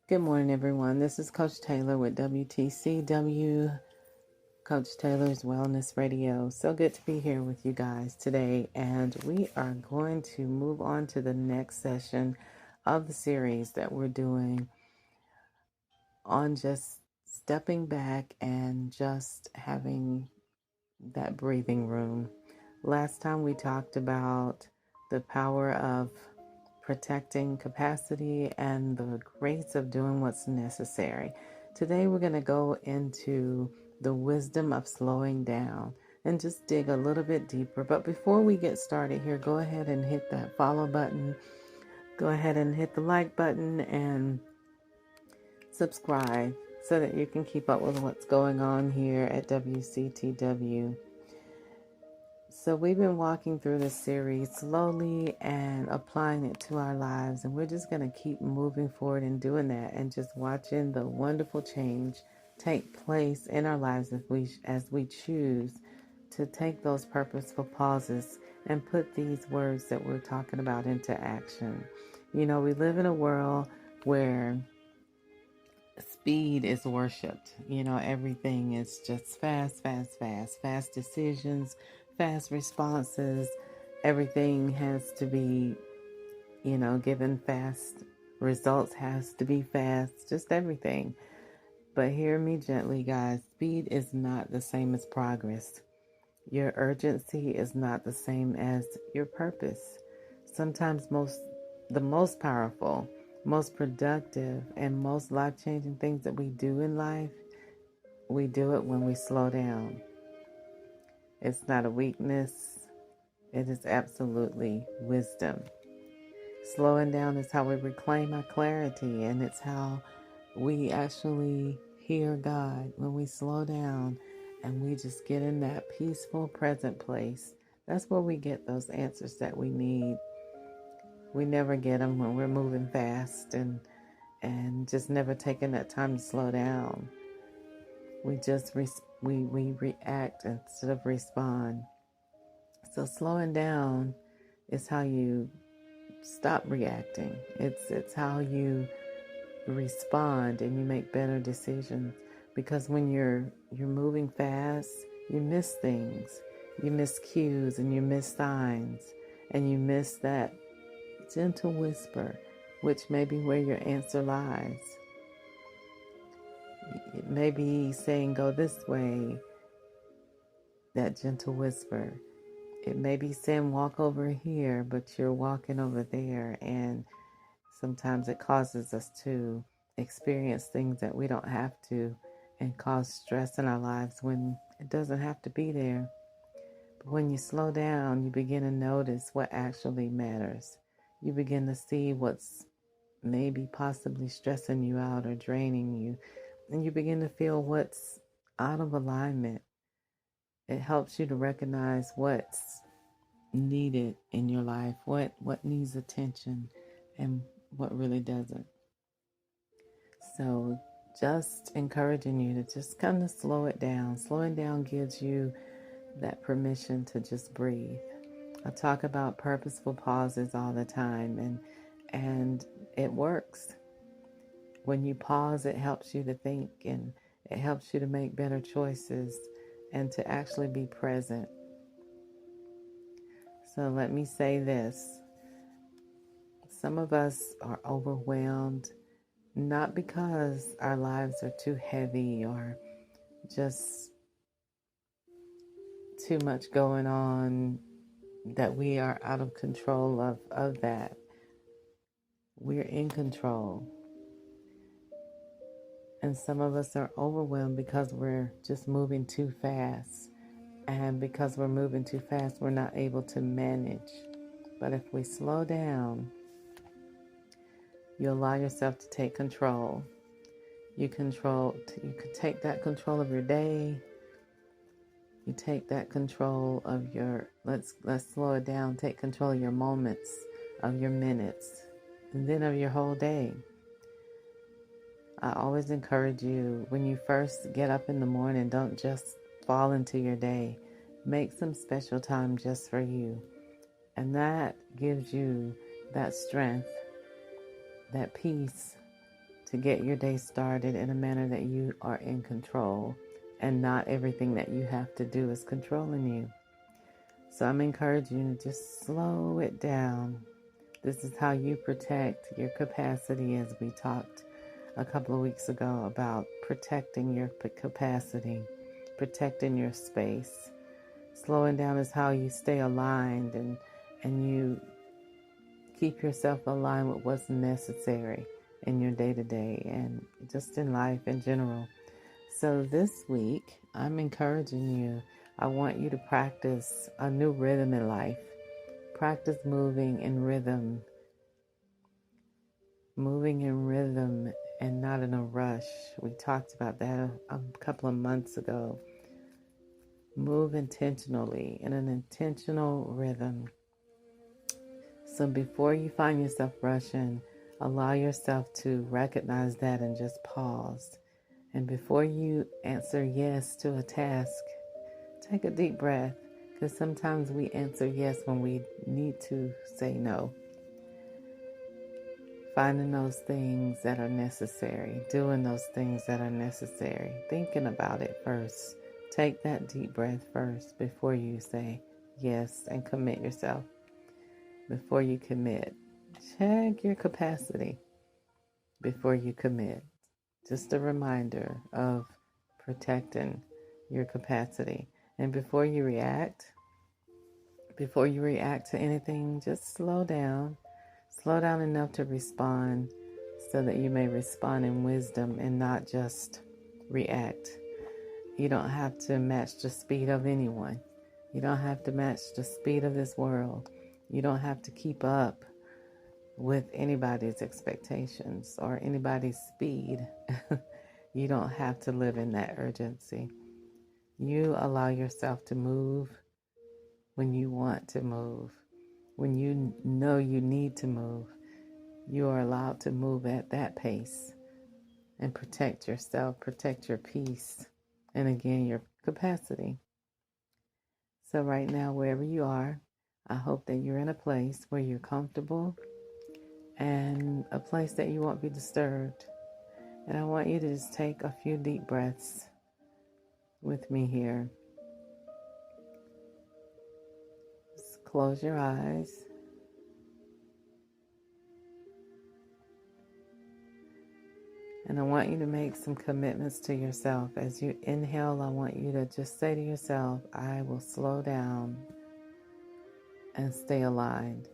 Good morning, everyone. This is Coach Taylor with WTCW, Coach Taylor's Wellness Radio. So good to be here with you guys today. And we are going to move on to the next session of the series that we're doing on just stepping back and just having that breathing room. Last time we talked about the power of protecting capacity and the grace of doing what's necessary. Today we're going to go into the wisdom of slowing down and just dig a little bit deeper. But before we get started here, go ahead and hit that follow button. Go ahead and hit the like button and subscribe so that you can keep up with what's going on here at WCTW. So we've been walking through this series slowly and applying it to our lives, and we're just going to keep moving forward and doing that and just watching the wonderful change take place in our lives as we choose to take those purposeful pauses and put these words that we're talking about into action. You know, we live in a world where speed is worshipped. You know, everything is just fast decisions, fast responses. Everything has to be, given fast results, has to be fast, just everything. But hear me gently, guys. Speed is not the same as progress. Your urgency is not the same as your purpose. Sometimes the most powerful, most productive, and most life-changing things that we do in life, we do it when we slow down. It's not a weakness. It is absolutely wisdom. Slowing down is how we reclaim our clarity, and it's how we actually hear God when we slow down and we just get in that peaceful, present place. That's where we get those answers that we need. We never get them when we're moving fast and just never taking that time to slow down. We just we react instead of respond. So slowing down is how you stop reacting. It's how you respond and you make better decisions. Because when you're moving fast, you miss things. You miss cues and you miss signs, and you miss that gentle whisper, which may be where your answer lies. It may be saying, go this way, that gentle whisper. It may be saying, walk over here, but you're walking over there. And sometimes it causes us to experience things that we don't have to and cause stress in our lives when it doesn't have to be there. But when you slow down, you begin to notice what actually matters. You begin to see what's maybe possibly stressing you out or draining you. And you begin to feel what's out of alignment. It helps you to recognize what's needed in your life, what needs attention and what really doesn't. So just encouraging you to just kind of slow it down. Slowing down gives you that permission to just breathe. I talk about purposeful pauses all the time, and it works. When you pause, it helps you to think, and it helps you to make better choices and to actually be present. So let me say this. Some of us are overwhelmed, not because our lives are too heavy or just too much going on, that we are out of control of that. We're in control. And some of us are overwhelmed because we're just moving too fast. And because we're moving too fast, we're not able to manage. But if we slow down, you allow yourself to take control. You could take that control of your day. You take that control of your, let's slow it down, take control of your moments, of your minutes, and then of your whole day. I always encourage you, when you first get up in the morning, don't just fall into your day. Make some special time just for you. And that gives you that strength, that peace to get your day started in a manner that you are in control, and not everything that you have to do is controlling you. So I'm encouraging you to just slow it down. This is how you protect your capacity, as we talked a couple of weeks ago about protecting your capacity, protecting your space. Slowing down is how you stay aligned and you keep yourself aligned with what's necessary in your day-to-day and just in life in general. So this week, I'm encouraging you. I want you to practice a new rhythm in life. Practice moving in rhythm and not in a rush. We talked about that a couple of months ago. Move intentionally in an intentional rhythm. So before you find yourself rushing, allow yourself to recognize that and just pause. And before you answer yes to a task, take a deep breath, because sometimes we answer yes when we need to say no. Finding those things that are necessary, doing those things that are necessary, thinking about it first. Take that deep breath first before you say yes and commit yourself. Before you commit, check your capacity before you commit. Just a reminder of protecting your capacity. And before you react to anything, just slow down. Slow down enough to respond so that you may respond in wisdom and not just react. You don't have to match the speed of anyone. You don't have to match the speed of this world. You don't have to keep up with anybody's expectations or anybody's speed. You don't have to live in that urgency. You allow yourself to move when you want to move. When you know you need to move, you are allowed to move at that pace and protect yourself, protect your peace, and again, your capacity. So right now, wherever you are, I hope that you're in a place where you're comfortable and a place that you won't be disturbed. And I want you to just take a few deep breaths with me here. Just close your eyes. And I want you to make some commitments to yourself. As you inhale, I want you to just say to yourself, I will slow down and stay aligned.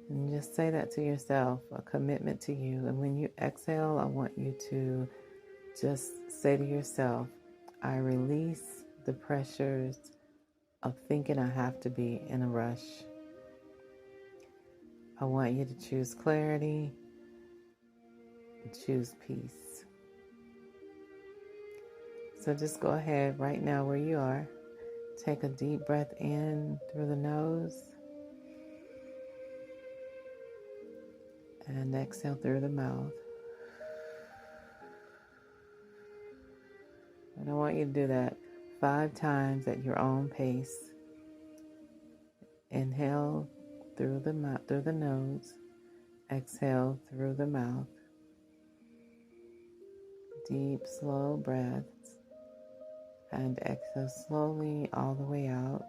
And just say that to yourself, a commitment to you. And when you exhale, I want you to just say to yourself, I release the pressures of thinking I have to be in a rush. I want you to choose clarity and choose peace. So just go ahead right now where you are. Take a deep breath in through the nose and exhale through the mouth. And I want you to do that 5 times at your own pace. Inhale through the nose. Exhale through the mouth. Deep, slow breaths. And exhale slowly all the way out.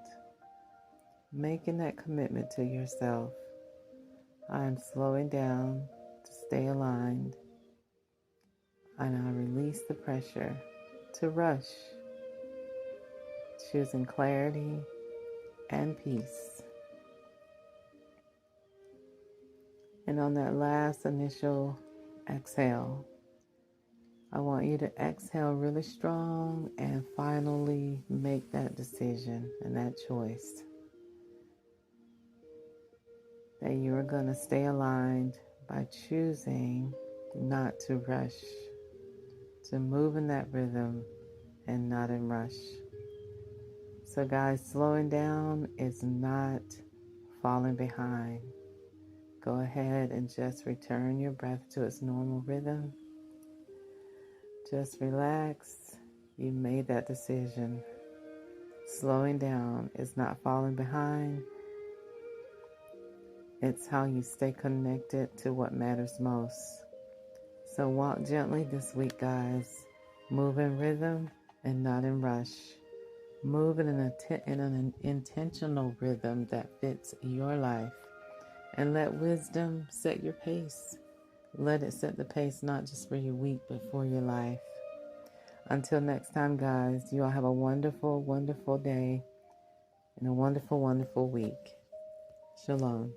Making that commitment to yourself. I'm slowing down to stay aligned. And I release the pressure to rush. Choosing clarity and peace. And on that last initial exhale, I want you to exhale really strong and finally make that decision and that choice that you are going to stay aligned by choosing not to rush, to move in that rhythm and not in rush. So guys, slowing down is not falling behind. Go ahead and just return your breath to its normal rhythm. Just relax. You made that decision. Slowing down is not falling behind. It's how you stay connected to what matters most. So walk gently this week, guys. Move in rhythm and not in rush. Move in an intentional rhythm that fits your life. And let wisdom set your pace. Let it set the pace not just for your week, but for your life. Until next time, guys, you all have a wonderful, wonderful day and a wonderful, wonderful week. Shalom.